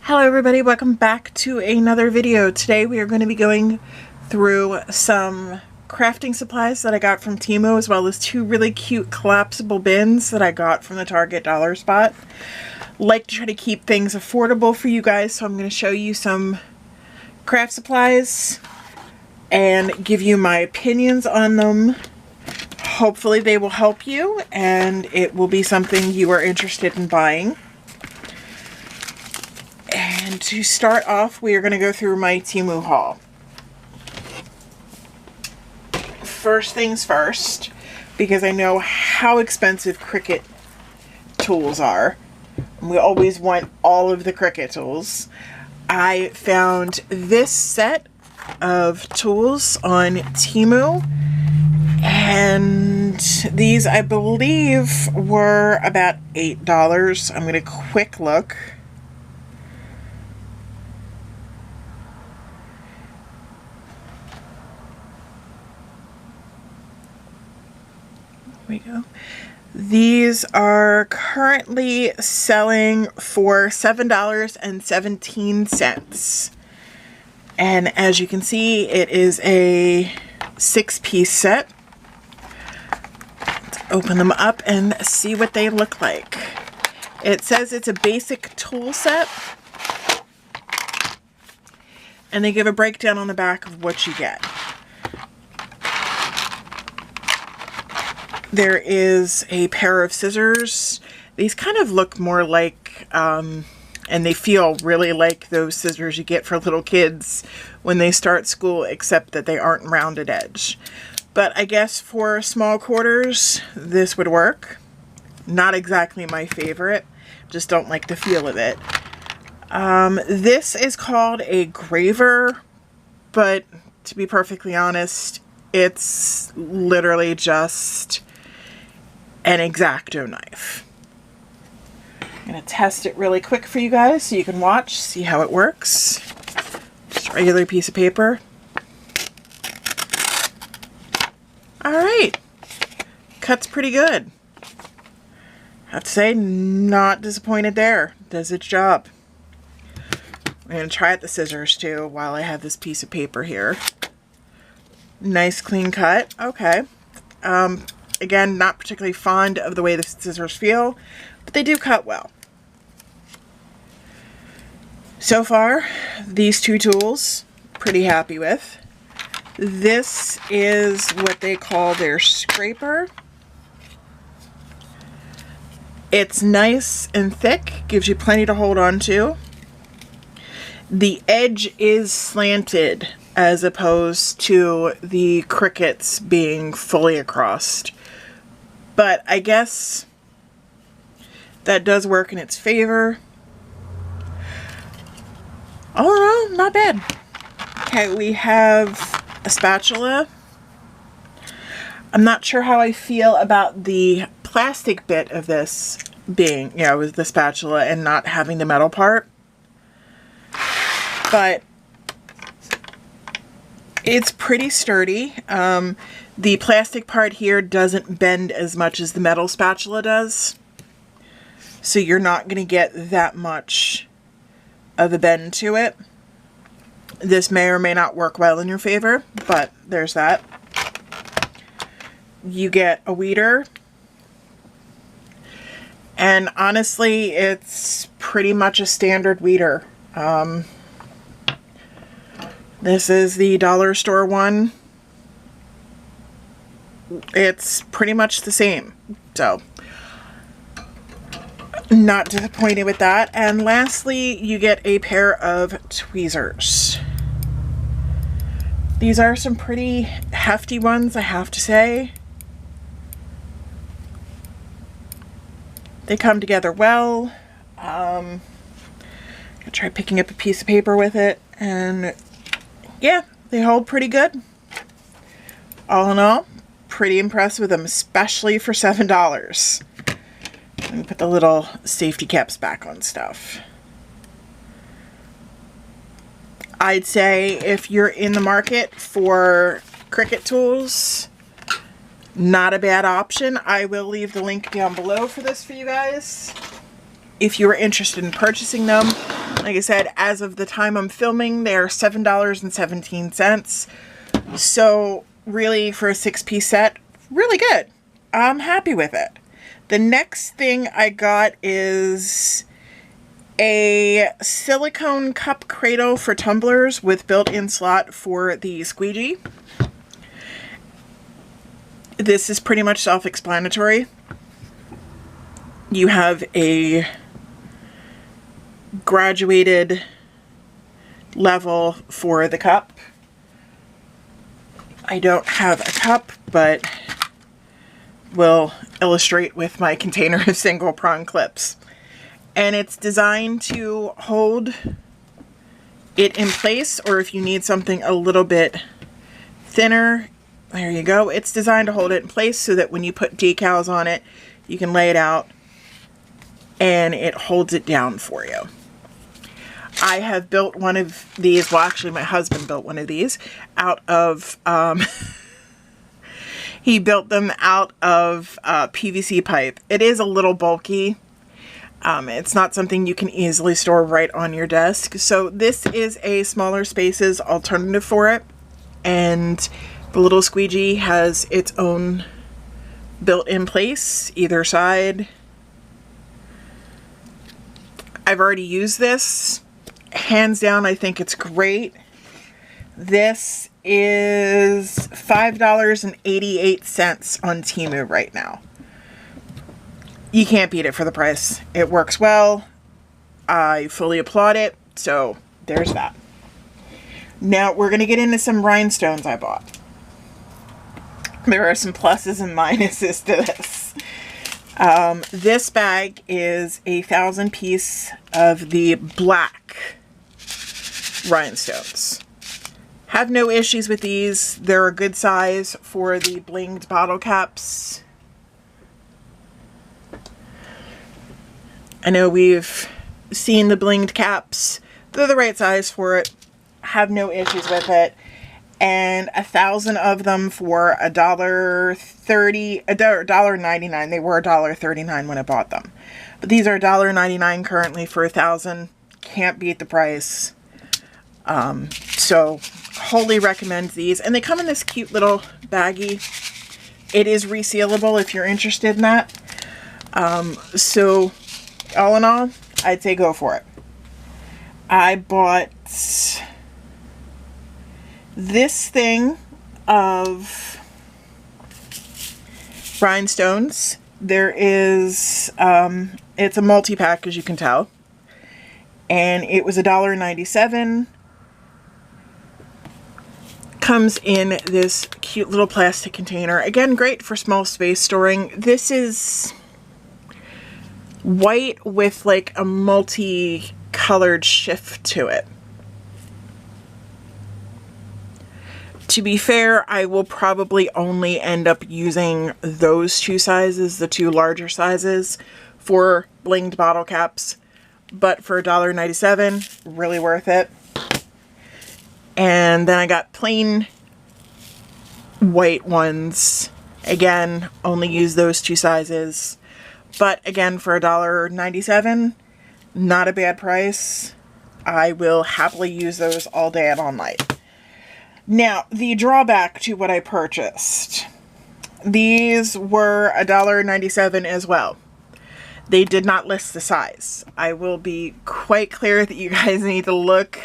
Hello everybody, welcome back to another video. Today we are going to be going through some crafting supplies that I got from Temu, as well as two really cute collapsible bins that I got from the Target dollar spot. Like to try to keep things affordable for you guys, so I'm going to show you some craft supplies and give you my opinions on them. Hopefully they will help you and it will be something you are interested in buying. And to start off, we are going to go through my Temu haul. First things first, because I know how expensive Cricut tools are. We always want all of the Cricut tools. I found this set of tools on Temu, and these I believe were about $8. I'm going to quick look. We go. These are currently selling for $7.17. And as you can see, it is a 6-piece set. Let's open them up and see what they look like. It says it's a basic tool set. And they give a breakdown on the back of what you get. There is a pair of scissors. These kind of look more like, and they feel really like those scissors you get for little kids when they start school, except that they aren't rounded edge. But I guess for small quarters, this would work. Not exactly my favorite, just don't like the feel of it. This is called a graver, but to be perfectly honest, it's literally just an X-Acto knife. I'm going to test it really quick for you guys so you can watch, see how it works. Just a regular piece of paper. Alright, cuts pretty good. I have to say, not disappointed there. Does its job. I'm going to try out the scissors too while I have this piece of paper here. Nice clean cut. Okay. Again, not particularly fond of the way the scissors feel, but they do cut well. So far, these two tools, pretty happy with. This is what they call their scraper. It's nice and thick, gives you plenty to hold on to. The edge is slanted as opposed to the Cricuts being fully across. But I guess that does work in its favor. All in all, not bad. Okay, we have a spatula. I'm not sure how I feel about the plastic bit of this being, with the spatula and not having the metal part. But it's pretty sturdy. The plastic part here doesn't bend as much as the metal spatula does. So you're not going to get that much of a bend to it. This may or may not work well in your favor, but there's that. You get a weeder. And honestly, it's pretty much a standard weeder. This is the dollar store one. It's pretty much the same. So, not disappointed with that. And lastly, you get a pair of tweezers. These are some pretty hefty ones, I have to say. They come together well. I'm gonna try picking up a piece of paper with it, and yeah, they hold pretty good. All in all, pretty impressed with them, especially for $7. Let me put the little safety caps back on stuff. I'd say if you're in the market for Cricut tools, not a bad option. I will leave the link down below for this for you guys. If you are interested in purchasing them, Like I said, as of the time I'm filming, they are $7.17. So really, for a 6-piece set, really good. I'm happy with it. The next thing I got is a silicone cup cradle for tumblers with built-in slot for the squeegee. This is pretty much self-explanatory. You have a graduated level for the cup. I don't have a cup, but will illustrate with my container of single prong clips. And it's designed to hold it in place, or if you need something a little bit thinner, there you go. It's designed to hold it in place so that when you put decals on it, you can lay it out and it holds it down for you. I have built one of these, well actually my husband built one of these out of, he built them out of PVC pipe. It is a little bulky. It's not something you can easily store right on your desk. So this is a smaller spaces alternative for it. And the little squeegee has its own built-in place, either side. I've already used this. Hands down, I think it's great. This is $5.88 on Temu right now. You can't beat it for the price. It works well. I fully applaud it. So there's that. Now we're going to get into some rhinestones I bought. There are some pluses and minuses to this. This bag is 1,000 piece of the black rhinestones. Have no issues with these. They're a good size for the blinged bottle caps. I know we've seen the blinged caps. They're the right size for it. Have no issues with it. And 1,000 of them for $1.30, $1.99. They were $1.39 when I bought them. But these are $1.99 currently for 1,000. Can't beat the price. So wholly recommend these. And they come in this cute little baggie. It is resealable if you're interested in that. So all in all, I'd say go for it. I bought this thing of rhinestones. There is, it's a multi-pack as you can tell. And it was $1.97. Comes in this cute little plastic container. Again, great for small space storing. This is white with like a multi-colored shift to it. To be fair, I will probably only end up using those two sizes, the two larger sizes, for blinged bottle caps. But for $1.97, really worth it. And then I got plain white ones. Again, only use those two sizes. But again, for $1.97, not a bad price. I will happily use those all day and all night. Now, the drawback to what I purchased. These were $1.97 as well. They did not list the size. I will be quite clear that you guys need to look.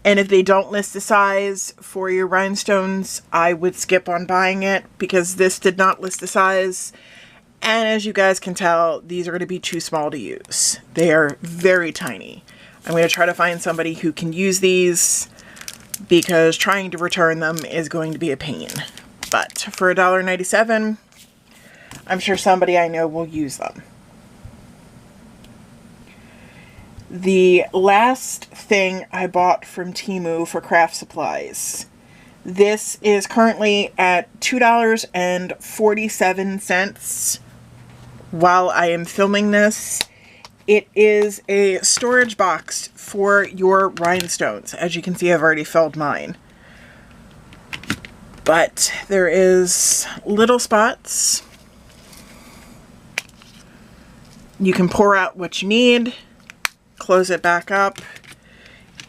And if they don't list the size for your rhinestones, I would skip on buying it because this did not list the size. And as you guys can tell, these are going to be too small to use. They are very tiny. I'm going to try to find somebody who can use these because trying to return them is going to be a pain. But for $1.97, I'm sure somebody I know will use them. The last thing I bought from Temu for craft supplies. This is currently at $2.47 while I am filming this. It is a storage box for your rhinestones. As you can see, I've already filled mine. But there is little spots. You can pour out what you need, close it back up,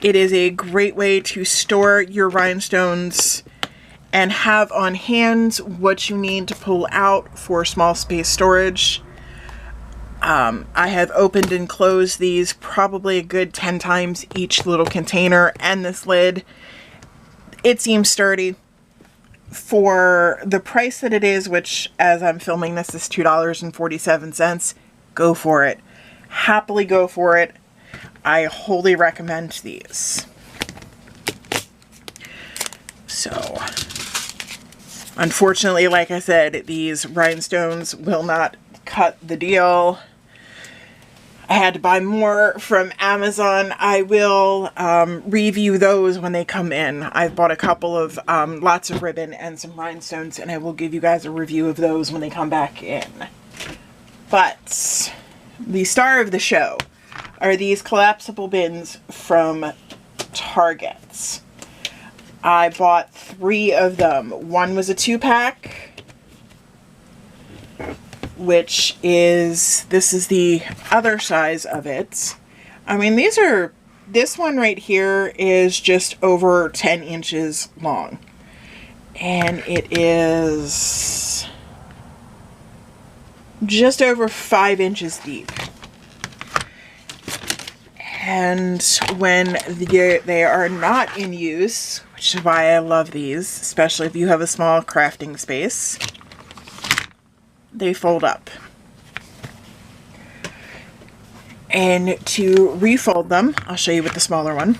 It is a great way to store your rhinestones and have on hand what you need to pull out for small space storage. I have opened and closed these probably a good 10 times each little container and this lid. It seems sturdy for the price that it is, which as I'm filming this is $2.47. Go for it. Happily go for it. I wholly recommend these. So, unfortunately, like I said, these rhinestones will not cut the deal. I had to buy more from Amazon. I will review those when they come in. I've bought a couple of lots of ribbon and some rhinestones, and I will give you guys a review of those when they come back in. But the star of the show are these collapsible bins from Target. I bought 3 of them. One was a 2-pack. Which is, this is the other size of it. I mean, this one right here is just over 10 inches long. And it is just over 5 inches deep. And when they are not in use, which is why I love these, especially if you have a small crafting space, they fold up. And to refold them, I'll show you with the smaller one.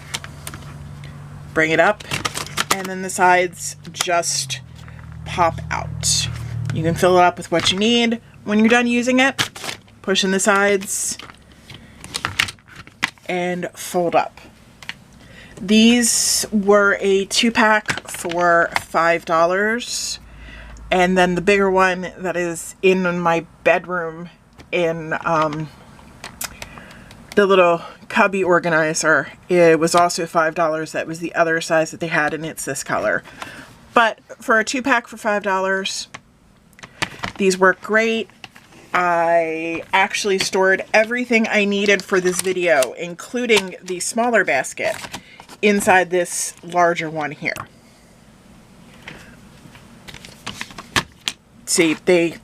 Bring it up, and then the sides just pop out. You can fill it up with what you need. When you're done using it, push in the sides and fold up. These were a 2-pack for $5. And then the bigger one that is in my bedroom in the little cubby organizer, it was also $5. That was the other size that they had, and it's this color. But for a 2-pack for $5, these work great. I actually stored everything I needed for this video, including the smaller basket, inside this larger one here. See,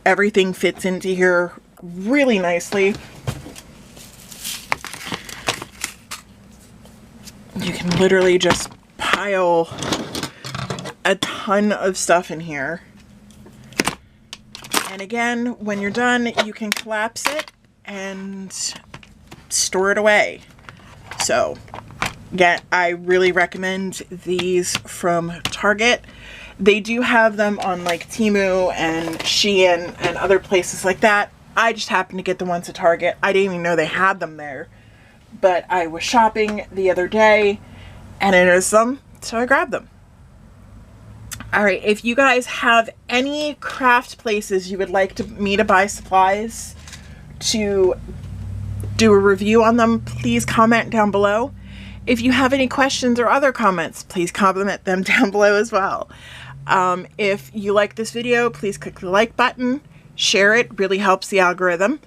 everything fits into here really nicely. You can literally just pile a ton of stuff in here. And again, when you're done, you can collapse it and store it away. So, again, I really recommend these from Target. They do have them on like Temu and Shein and other places like that. I just happened to get the ones at Target. I didn't even know they had them there. But I was shopping the other day and I noticed them, so I grabbed them. Alright, if you guys have any craft places you would like me to buy supplies to do a review on them, please comment down below. If you have any questions or other comments, please comment them down below as well. If you like this video, please click the like button, share it, really helps the algorithm.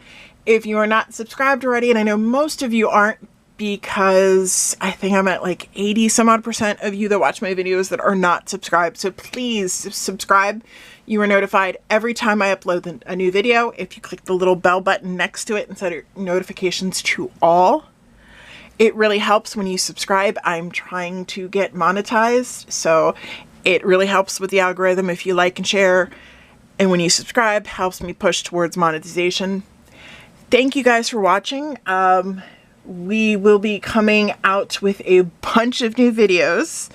If you are not subscribed already, and I know most of you aren't because I think I'm at like 80 some odd % of you that watch my videos that are not subscribed. So please subscribe. You are notified every time I upload a new video. If you click the little bell button next to it and set your notifications to all, it really helps when you subscribe. I'm trying to get monetized, so it really helps with the algorithm if you like and share. And when you subscribe, helps me push towards monetization. Thank you guys for watching. We will be coming out with a bunch of new videos,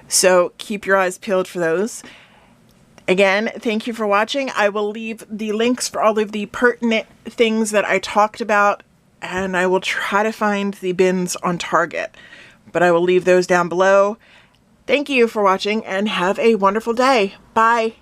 so keep your eyes peeled for those. Again, thank you for watching. I will leave the links for all of the pertinent things that I talked about, and I will try to find the bins on Target, but I will leave those down below. Thank you for watching and have a wonderful day. Bye.